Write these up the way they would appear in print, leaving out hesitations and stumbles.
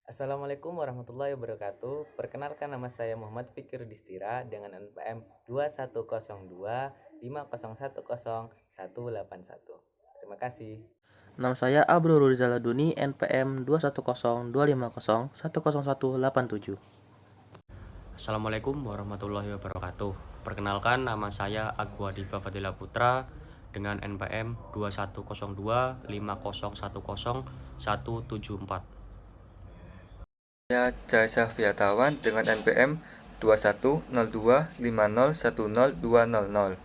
Assalamualaikum warahmatullahi wabarakatuh. Perkenalkan, nama saya Muhammad Fikir Distira dengan NPM 210250101811. Terima kasih. Nama saya Abrul Rizaladuni, NPM 21025010187. Assalamualaikum warahmatullahi wabarakatuh. Perkenalkan, nama saya Agwa Diva Fadila Putra dengan NPM 210250101174. Saya Jasa Fiatawan dengan NPM 210250102000.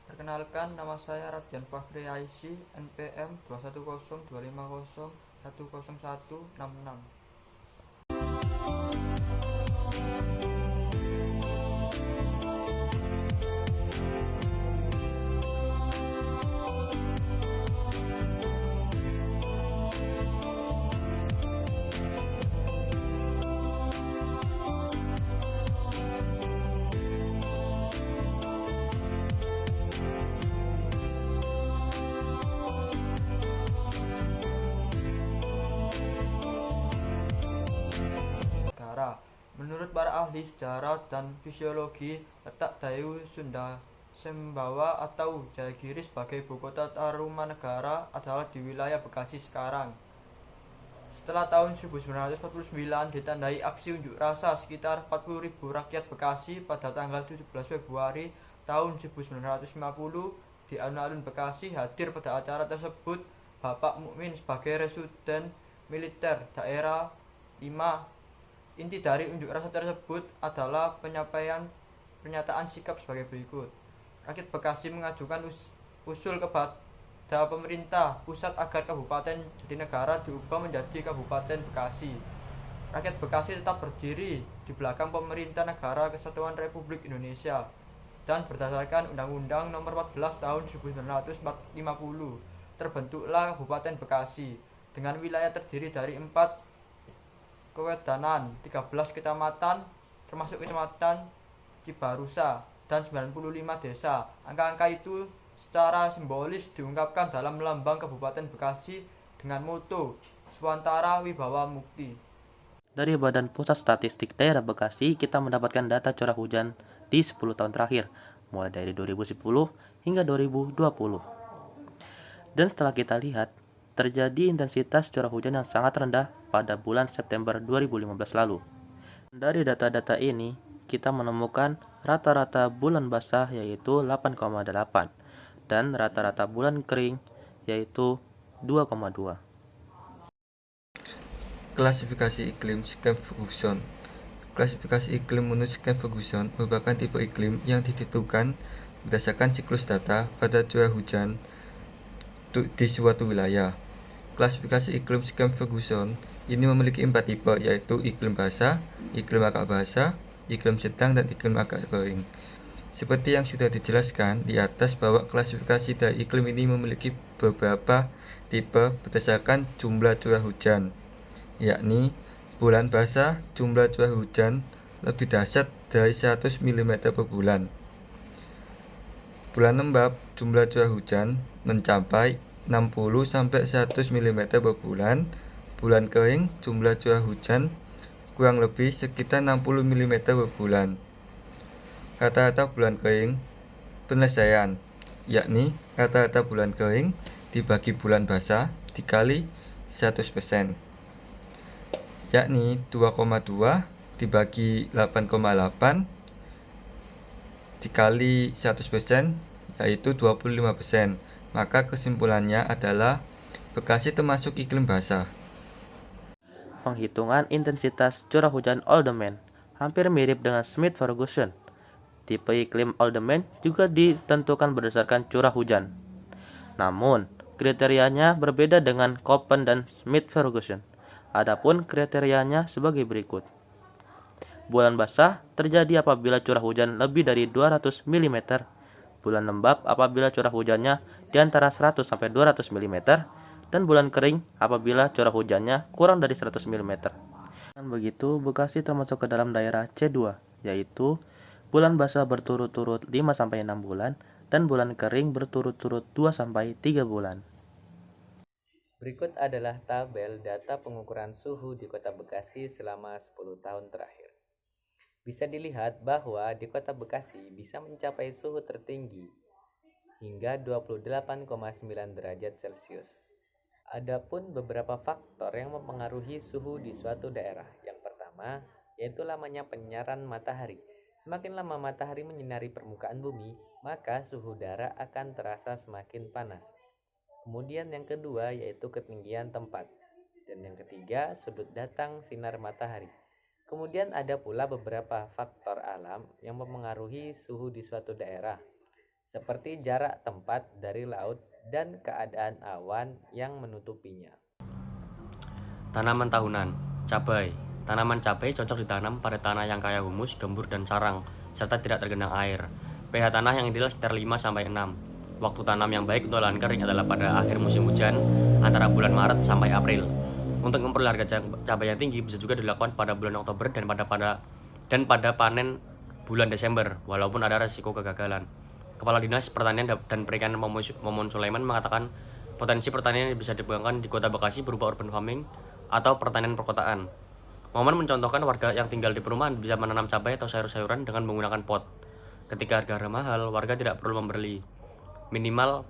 Perkenalkan, nama saya Radian Fahri Aisy, NPM 210250110166. Menurut para ahli sejarah dan fisiologi, letak Dayu Sunda Sembawa atau Jayagiri sebagai ibukota Tarumanegara adalah di wilayah Bekasi sekarang. Setelah tahun 1949 ditandai aksi unjuk rasa sekitar 40.000 rakyat Bekasi pada tanggal 17 Februari tahun 1950, di alun-alun Bekasi hadir pada acara tersebut Bapak Mukmin sebagai Residen Militer Daerah 5. Inti dari unjuk rasa tersebut adalah pernyataan sikap sebagai berikut. Rakyat Bekasi mengajukan usul kepada pemerintah pusat agar Kabupaten Jatinegara diubah menjadi Kabupaten Bekasi. Rakyat Bekasi tetap berdiri di belakang pemerintah negara Kesatuan Republik Indonesia dan berdasarkan Undang-Undang Nomor 14 Tahun 1950 terbentuklah Kabupaten Bekasi dengan wilayah terdiri dari 4 kewedanan, 13 kecamatan termasuk kecamatan Cibarusa dan 95 desa. Angka-angka itu secara simbolis diungkapkan dalam lambang Kabupaten Bekasi dengan moto Swantara Wibawa Mukti. Dari Badan Pusat Statistik Daerah Bekasi, kita mendapatkan data curah hujan di 10 tahun terakhir, mulai dari 2010 hingga 2020. Dan setelah kita lihat, terjadi intensitas curah hujan yang sangat rendah pada bulan September 2015 lalu. Dari data-data ini, kita menemukan rata-rata bulan basah yaitu 8,8 dan rata-rata bulan kering yaitu 2,2. Klasifikasi iklim Skam Ferguson. Klasifikasi iklim menurut Skam Ferguson merupakan tipe iklim yang ditentukan berdasarkan siklus data pada curah hujan di suatu wilayah. Klasifikasi iklim Skam Ferguson ini memiliki 4 tipe, yaitu iklim basah, iklim agak basah, iklim sedang, dan iklim agak kering. Seperti yang sudah dijelaskan di atas bahwa klasifikasi dari iklim ini memiliki beberapa tipe berdasarkan jumlah curah hujan, yakni bulan basah jumlah curah hujan lebih dahsyat dari 100 mm per bulan. Bulan lembab jumlah curah hujan mencapai 60-100 mm per bulan. Bulan kering jumlah curah hujan kurang lebih sekitar 60 mm per bulan. Rata-rata bulan kering penyelesaian, yakni rata-rata bulan kering dibagi bulan basah dikali 100%, yakni 2,2 dibagi 8,8 dikali 100%, yaitu 25%. Maka kesimpulannya adalah Bekasi termasuk iklim basah. Penghitungan intensitas curah hujan Oldman hampir mirip dengan Smith-Ferguson. Tipe iklim Oldman juga ditentukan berdasarkan curah hujan. Namun, kriterianya berbeda dengan Köppen dan Smith-Ferguson. Adapun kriterianya sebagai berikut. Bulan basah terjadi apabila curah hujan lebih dari 200 mm. Bulan lembab apabila curah hujannya di antara 100 sampai 200 mm. Dan bulan kering apabila curah hujannya kurang dari 100 mm. Dan begitu, Bekasi termasuk ke dalam daerah C2, yaitu bulan basah berturut-turut 5-6 bulan dan bulan kering berturut-turut 2-3 bulan. Berikut adalah tabel data pengukuran suhu di Kota Bekasi selama 10 tahun terakhir. Bisa dilihat bahwa di Kota Bekasi bisa mencapai suhu tertinggi hingga 28,9 derajat Celcius. Adapun beberapa faktor yang mempengaruhi suhu di suatu daerah. Yang pertama, yaitu lamanya penyiaran matahari. Semakin lama matahari menyinari permukaan bumi, maka suhu udara akan terasa semakin panas. Kemudian yang kedua yaitu ketinggian tempat. Dan yang ketiga, sudut datang sinar matahari. Kemudian ada pula beberapa faktor alam yang mempengaruhi suhu di suatu daerah, seperti jarak tempat dari laut dan keadaan awan yang menutupinya. Tanaman tahunan, cabai. Tanaman cabai cocok ditanam pada tanah yang kaya humus, gembur, dan sarang, serta tidak tergenang air. pH tanah yang ideal sekitar 5-6. Waktu tanam yang baik untuk lahan kering adalah pada akhir musim hujan, antara bulan Maret sampai April. Untuk memperoleh harga cabai yang tinggi bisa juga dilakukan pada bulan Oktober dan pada panen bulan Desember, walaupun ada risiko kegagalan. Kepala Dinas Pertanian dan Perikanan Momon Sulaiman mengatakan potensi pertanian yang bisa dikembangkan di Kota Bekasi berupa urban farming atau pertanian perkotaan. Momon mencontohkan warga yang tinggal di perumahan bisa menanam cabai atau sayur-sayuran dengan menggunakan pot. Ketika harga mahal, warga tidak perlu membeli. Minimal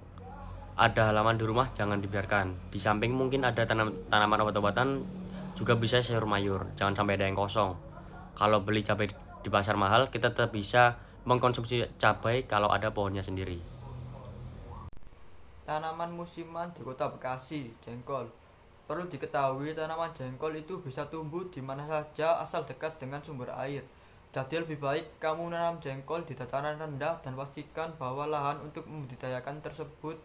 ada halaman di rumah, jangan dibiarkan. Di samping mungkin ada tanaman obat-obatan, juga bisa sayur mayur, jangan sampai ada yang kosong. Kalau beli cabai di pasar mahal, kita tetap bisa mengkonsumsi cabai kalau ada pohonnya sendiri. Tanaman musiman di Kota Bekasi, jengkol. Perlu diketahui tanaman jengkol itu bisa tumbuh di mana saja asal dekat dengan sumber air. Jadi lebih baik kamu menanam jengkol di dataran rendah dan pastikan bahwa lahan untuk membudidayakan tersebut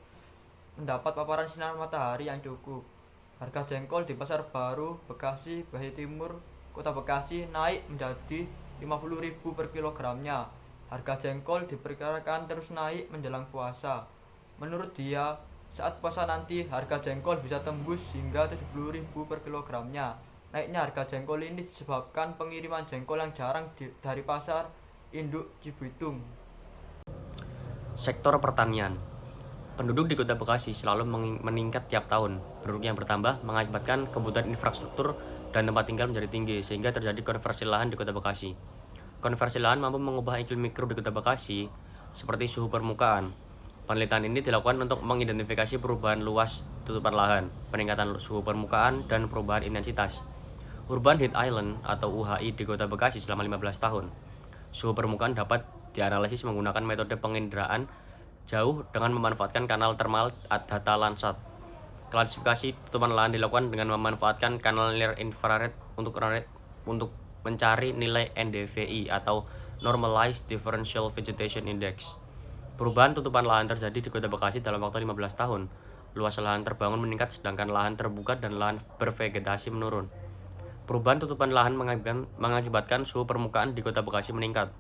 mendapat paparan sinar matahari yang cukup. Harga jengkol di Pasar Baru, Bekasi, Bekasi Timur, Kota Bekasi naik menjadi 50.000 per kilogramnya. Harga jengkol diperkirakan terus naik menjelang puasa. Menurut dia, saat puasa nanti harga jengkol bisa tembus hingga 70.000 per kilogramnya. Naiknya harga jengkol ini disebabkan pengiriman jengkol yang jarang dari pasar induk Cibitung. Sektor pertanian. Penduduk di Kota Bekasi selalu meningkat tiap tahun. Penduduk yang bertambah mengakibatkan kebutuhan infrastruktur dan tempat tinggal menjadi tinggi, sehingga terjadi konversi lahan di Kota Bekasi. Konversi lahan mampu mengubah iklim mikro di Kota Bekasi, seperti suhu permukaan. Penelitian ini dilakukan untuk mengidentifikasi perubahan luas tutupan lahan, peningkatan suhu permukaan, dan perubahan intensitas. Urban Heat Island atau UHI di Kota Bekasi selama 15 tahun. Suhu permukaan dapat dianalisis menggunakan metode penginderaan jauh dengan memanfaatkan kanal thermal data Landsat. Klasifikasi tutupan lahan dilakukan dengan memanfaatkan kanal near infrared untuk mencari nilai NDVI atau Normalized Differential Vegetation Index. Perubahan tutupan lahan terjadi di Kota Bekasi dalam waktu 15 tahun. Luas lahan terbangun meningkat sedangkan lahan terbuka dan lahan bervegetasi menurun. Perubahan tutupan lahan mengakibatkan suhu permukaan di Kota Bekasi meningkat.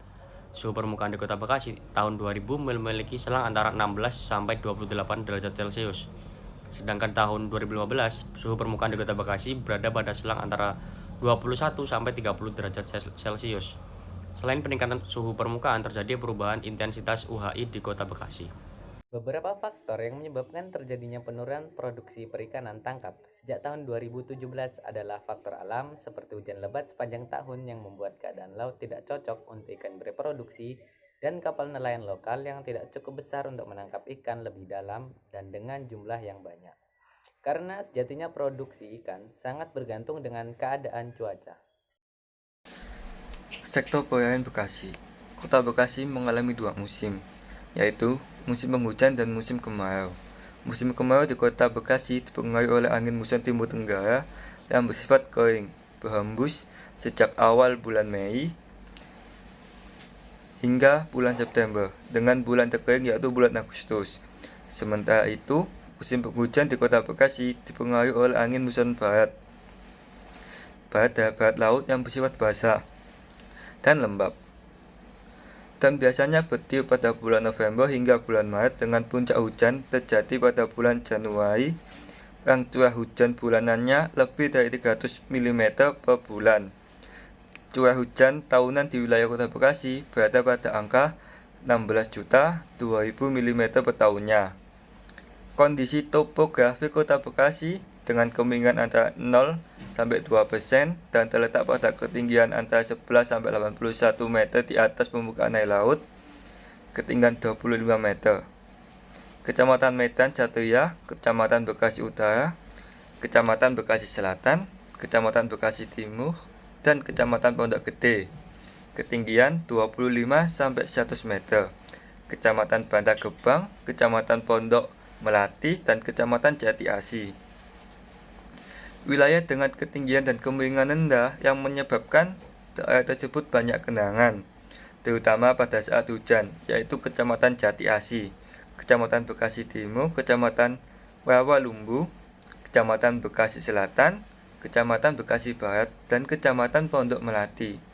Suhu permukaan di Kota Bekasi tahun 2000 memiliki selang antara 16 sampai 28 derajat Celcius. Sedangkan tahun 2015, suhu permukaan di Kota Bekasi berada pada selang antara 21 sampai 30 derajat Celcius. Selain peningkatan suhu permukaan, terjadi perubahan intensitas UHI di Kota Bekasi. Beberapa faktor yang menyebabkan terjadinya penurunan produksi perikanan tangkap sejak tahun 2017 adalah faktor alam seperti hujan lebat sepanjang tahun yang membuat keadaan laut tidak cocok untuk ikan bereproduksi dan kapal nelayan lokal yang tidak cukup besar untuk menangkap ikan lebih dalam dan dengan jumlah yang banyak. Karena sejatinya produksi ikan sangat bergantung dengan keadaan cuaca. Sektor perairan Bekasi. Kota Bekasi mengalami dua musim, yaitu musim penghujan dan musim kemarau. Musim kemarau di Kota Bekasi dipengaruhi oleh angin muson timur tenggara yang bersifat kering, berhembus sejak awal bulan Mei hingga bulan September, dengan bulan terkering yaitu bulan Agustus. Sementara itu, musim penghujan di Kota Bekasi dipengaruhi oleh angin muson barat laut yang bersifat basah dan lembab, dan biasanya bertiup pada bulan November hingga bulan Maret, dengan puncak hujan terjadi pada bulan Januari yang curah hujan bulanannya lebih dari 300 mm per bulan. Curah hujan tahunan di wilayah Kota Bekasi berada pada angka 16.200.000 mm per tahunnya. Kondisi topografi Kota Bekasi dengan kemiringan antara 0 sampai 2% dan terletak pada ketinggian antara 11 sampai 81 meter di atas permukaan air laut, ketinggian 25 meter. Kecamatan Medan Satria, Kecamatan Bekasi Utara, Kecamatan Bekasi Selatan, Kecamatan Bekasi Timur, dan Kecamatan Pondok Gede, ketinggian 25 sampai 100 meter. Kecamatan Bantar Gebang, Kecamatan Pondok Melati, dan Kecamatan Jati Asi. Wilayah dengan ketinggian dan kemiringan rendah yang menyebabkan daerah tersebut banyak genangan, terutama pada saat hujan, yaitu Kecamatan Jati Asi, Kecamatan Bekasi Timur, Kecamatan Rawalumbu, Kecamatan Bekasi Selatan, Kecamatan Bekasi Barat, dan Kecamatan Pondok Melati.